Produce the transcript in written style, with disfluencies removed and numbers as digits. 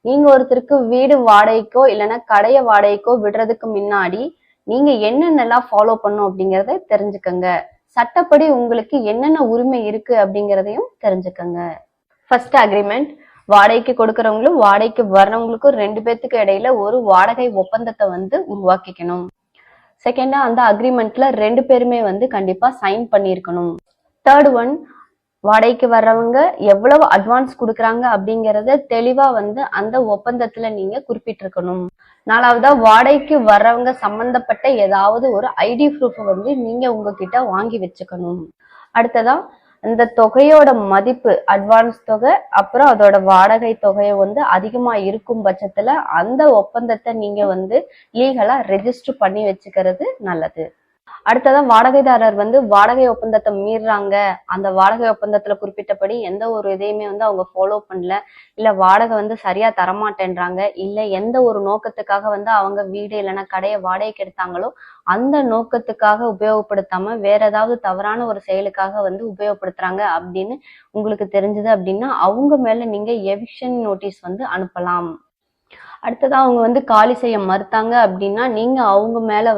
நீங்க ஒருத்தருக்கு வீடு வாடகைக்கோ இல்லைன்னா கடைய வாடகைக்கோ விடுறதுக்கு முன்னாடி நீங்க என்னென்னலாம் ஃபாலோ பண்ணும் அப்படிங்கறத தெரிஞ்சுக்கங்க. சட்டப்படி உங்களுக்கு என்னென்ன உரிமை இருக்கு அப்படிங்கறதையும் தெரிஞ்சுக்கங்க. ஃபர்ஸ்ட் அக்ரிமெண்ட், வாடகைக்கு கொடுக்கறவங்களும் வாடகைக்கு வர்றவங்களுக்கும் 2 பேத்துக்கு இடையில ஒரு வாடகை ஒப்பந்தத்தை உருவாக்கிக்கணும். செகண்டா அந்த அக்ரிமெண்ட்ல 2 பேருமே கண்டிப்பா சைன் பண்ணிருக்கணும். தேர்ட் ஒன், வாடகைக்கு வர்றவங்க எவ்வளவு அட்வான்ஸ் கொடுக்குறாங்க அப்படிங்கறத தெளிவா அந்த ஒப்பந்தத்துல நீங்க குறிப்பிட்டிருக்கணும். நாலாவதா, வாடகைக்கு வர்றவங்க சம்பந்தப்பட்ட ஏதாவது ஒரு ஐடி ப்ரூஃப் நீங்க உங்ககிட்ட வாங்கி வச்சுக்கணும். அடுத்ததா, அந்த தொகையோட மதிப்பு, அட்வான்ஸ் தொகை அப்புறம் அதோட வாடகை தொகையை அதிகமா இருக்கும் பட்சத்துல அந்த ஒப்பந்தத்தை நீங்க லீகலா ரெஜிஸ்டர் பண்ணி வச்சுக்கிறது நல்லது. அடுத்ததா, வாடகைதாரர் வாடகை ஒப்பந்தத்தை மீறாங்க, அந்த வாடகை ஒப்பந்தத்துல குறிப்பிட்டபடி எந்த ஒரு இதையுமே அவங்க ஃபாலோ பண்ணல, இல்ல வாடகை சரியா தரமாட்டேன்றாங்க, இல்ல எந்த ஒரு நோக்கத்துக்காக அவங்க வீடு இல்லைன்னா கடையை வாடகைக்கு எடுத்தாங்களோ அந்த நோக்கத்துக்காக உபயோகப்படுத்தாம வேற ஏதாவது தவறான ஒரு செயலுக்காக உபயோகப்படுத்துறாங்க அப்படின்னு உங்களுக்கு தெரிஞ்சது அப்படின்னா அவங்க மேல நீங்க எவிக்ஷன் நோட்டீஸ் அனுப்பலாம். அடுத்ததா, அவங்க காலி செய்ய மறுத்தாங்க அப்படின்னா நீங்க அவங்க மேல